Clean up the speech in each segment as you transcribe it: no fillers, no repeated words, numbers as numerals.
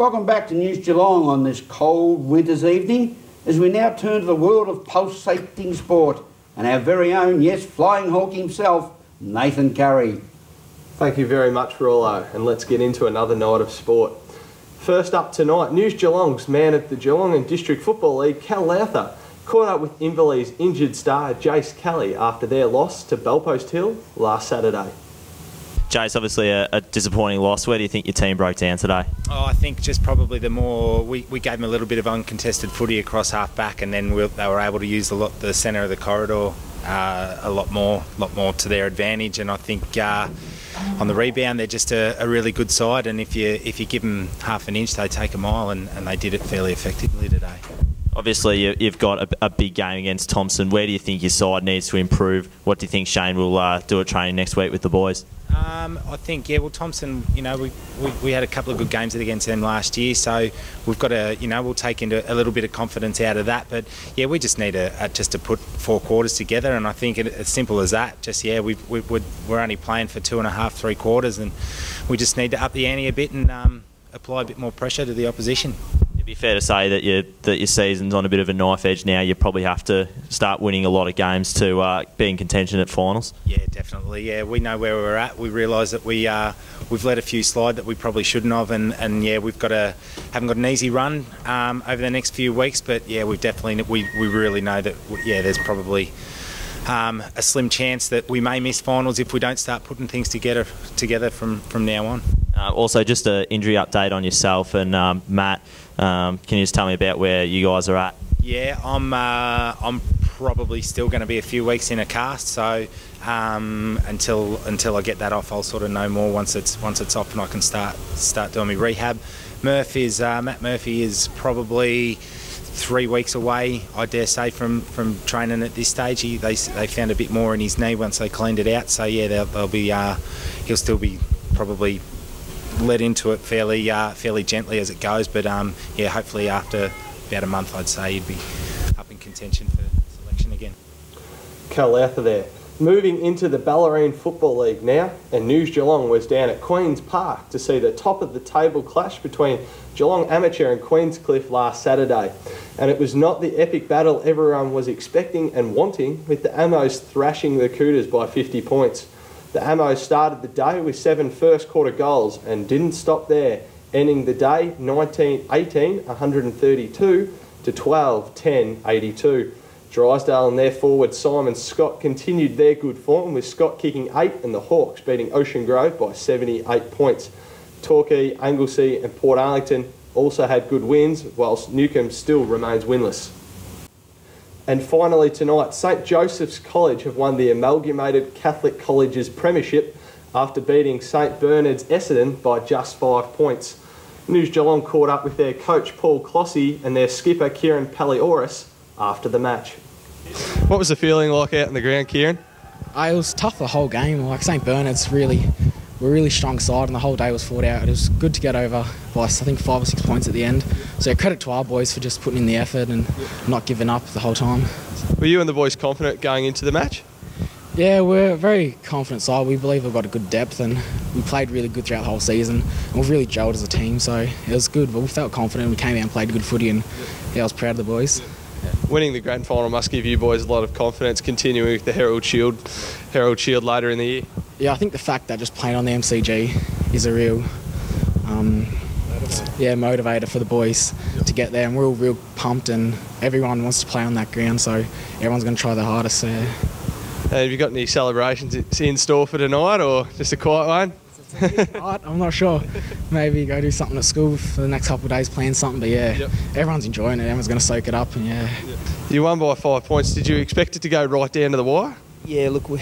Welcome back to News Geelong on this cold winter's evening as we now turn to the world of pulsating sport and our very own, yes, flying hawk himself, Nathan Currie. Thank you very much, Rollo, and let's get into another night of sport. First up tonight, News Geelong's man of the Geelong and District Football League, Cal Lowther, caught up with Inverleith's injured star Jace Kelly after their loss to Bellpost Hill last Saturday. Jace, obviously a disappointing loss. Where do you think your team broke down today? Oh, I think just probably the more we gave them a little bit of uncontested footy across half back, and then they were able to use the centre of the corridor a lot more to their advantage. And I think on the rebound they're just a really good side, and if you give them half an inch they take a mile, and they did it fairly effectively today. Obviously you've got a big game against Thompson. Where do you think your side needs to improve? What do you think Shane will do at training next week with the boys? I think, yeah, well, Thompson, you know, we had a couple of good games against them last year, so we've got to, you know, we'll take into a little bit of confidence out of that. But yeah, we just need just to put 4 quarters together, and I think it's simple as that. Just we're only playing for 2.5, 3 quarters, and we just need to up the ante a bit and apply a bit more pressure to the opposition. It'd be fair to say that your season's on a bit of a knife edge now. You probably have to start winning a lot of games to be in contention at finals. Yeah, definitely. Yeah, we know where we're at. We realise that we've let a few slide that we probably shouldn't have, and yeah, haven't got an easy run over the next few weeks. But yeah, we really know that there's probably a slim chance that we may miss finals if we don't start putting things together from now on. Also, just an injury update on yourself and Matt. Can you just tell me about where you guys are at? Yeah, I'm probably still going to be a few weeks in a cast, so until I get that off, I'll sort of know more once it's off and I can start doing my rehab. Matt Murphy is probably 3 weeks away, I dare say, from training at this stage. They found a bit more in his knee once they cleaned it out, so yeah, he'll still be probably led into it fairly gently as it goes, but yeah, hopefully after about a month I'd say he'd be up in contention for selection again. Cal Lowther there. Moving into the Ballerine Football League now, and News Geelong was down at Queen's Park to see the top of the table clash between Geelong Amateur and Queenscliff last Saturday, and it was not the epic battle everyone was expecting and wanting, with the Amos thrashing the Cooters by 50 points. The Amos started the day with 7 first quarter goals and didn't stop there, ending the day 19-18, 132 to 12-10, 82. Drysdale and their forward Simon Scott continued their good form, with Scott kicking 8 and the Hawks beating Ocean Grove by 78 points. Torquay, Anglesey and Port Arlington also had good wins, whilst Newcombe still remains winless. And finally tonight, St Joseph's College have won the Amalgamated Catholic Colleges Premiership after beating St Bernard's Essendon by just 5 points. News Geelong caught up with their coach Paul Clossy and their skipper Kieran Palioris after the match. What was the feeling like out in the ground, Kieran? It was tough the whole game. Like St Bernard's we're a really strong side, and the whole day was fought out. It was good to get over by I think 5 or 6 points at the end. So credit to our boys for just putting in the effort and not giving up the whole time. Were you and the boys confident going into the match? Yeah, we're a very confident side. We believe we've got a good depth, and we played really good throughout the whole season. And we've really gelled as a team, so it was good. But we felt confident. We came out and played good footy, and yeah, I was proud of the boys. Winning the grand final must give you boys a lot of confidence continuing with the Herald Shield later in the year. Yeah, I think the fact that just playing on the MCG is a real motivator for the boys to get there, and we're all real pumped, and everyone wants to play on that ground, so everyone's going to try their hardest. So, yeah. Have you got any celebrations in store for tonight, or just a quiet one? I'm not sure. Maybe go do something at school for the next couple of days, plan something. But yeah, Everyone's enjoying it. Everyone's going to soak it up, and yeah. You won by 5 points. Did you expect it to go right down to the wire? Yeah, look, we're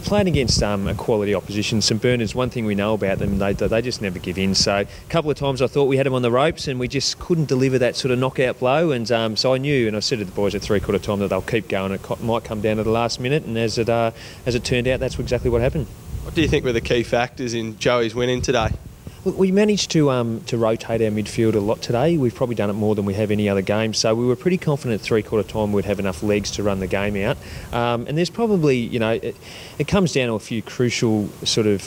playing against a quality opposition. St Bernard's, one thing we know about them, they just never give in. So a couple of times I thought we had them on the ropes and we just couldn't deliver that sort of knockout blow. And so I knew, and I said to the boys at 3/4 time, that they'll keep going. It might come down to the last minute, and as it turned out, that's exactly what happened. What do you think were the key factors in Joey's winning today? Look, we managed to rotate our midfield a lot today. We've probably done it more than we have any other game, so we were pretty confident at 3/4 time we'd have enough legs to run the game out. And there's probably, it comes down to a few crucial sort of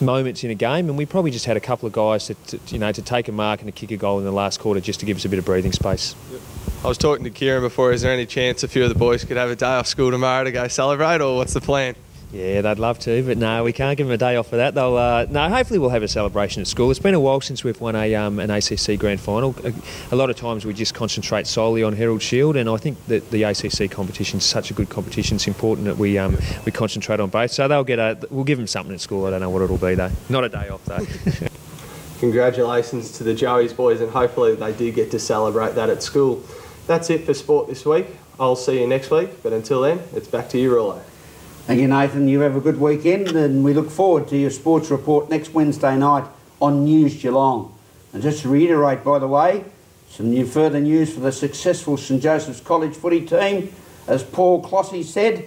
moments in a game, and we probably just had a couple of guys to take a mark and to kick a goal in the last quarter just to give us a bit of breathing space. I was talking to Kieran before. Is there any chance a few of the boys could have a day off school tomorrow to go celebrate, or what's the plan? Yeah, they'd love to, but no, we can't give them a day off for that. No, hopefully we'll have a celebration at school. It's been a while since we've won an ACC Grand Final. A lot of times we just concentrate solely on Herald Shield, and I think that the ACC competition is such a good competition. It's important that we concentrate on both. So we'll give them something at school. I don't know what it'll be though. Not a day off though. Congratulations to the Joey's boys, and hopefully they do get to celebrate that at school. That's it for sport this week. I'll see you next week, but until then, it's back to you, Rollo. Thank you, Nathan. You have a good weekend, and we look forward to your sports report next Wednesday night on News Geelong. And just to reiterate, by the way, some further news for the successful St Joseph's College footy team. As Paul Clossy said,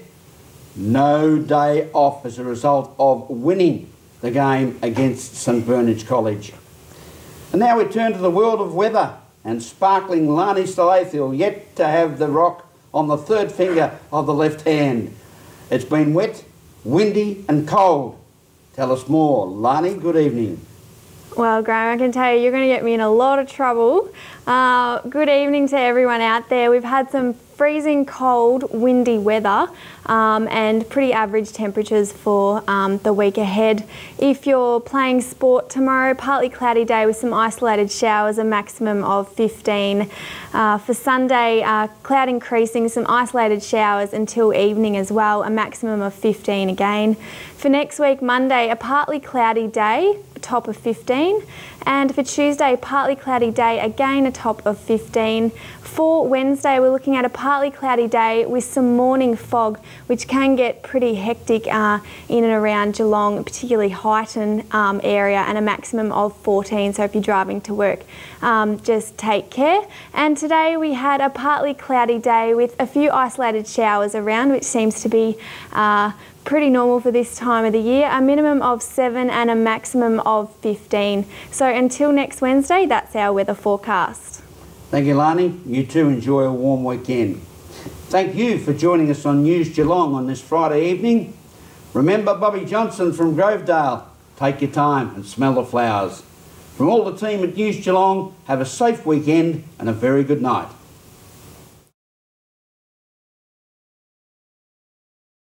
no day off as a result of winning the game against St Bernard's College. And now we turn to the world of weather, and sparkling Larni Salathiel yet to have the rock on the third finger of the left hand. It's been wet, windy and cold. Tell us more. Larni, good evening. Well, Graham, I can tell you, you're going to get me in a lot of trouble. Good evening to everyone out there. We've had some freezing cold, windy weather and pretty average temperatures for the week ahead. If you're playing sport tomorrow, partly cloudy day with some isolated showers, a maximum of 15. For Sunday, cloud increasing, some isolated showers until evening as well, a maximum of 15 again. For next week, Monday, a partly cloudy day, a top of 15. And for Tuesday, partly cloudy day, again a top of 15. For Wednesday, we're looking at a partly cloudy day with some morning fog, which can get pretty hectic in and around Geelong, particularly Houghton area, and a maximum of 14. So if you're driving to work, just take care. And today we had a partly cloudy day with a few isolated showers around, which seems to be pretty normal for this time of the year, a minimum of 7 and a maximum of 15. So until next Wednesday, that's our weather forecast. Thank you, Larni. You too enjoy a warm weekend. Thank you for joining us on News Geelong on this Friday evening. Remember Bobby Johnson from Grovedale, take your time and smell the flowers. From all the team at News Geelong, have a safe weekend and a very good night.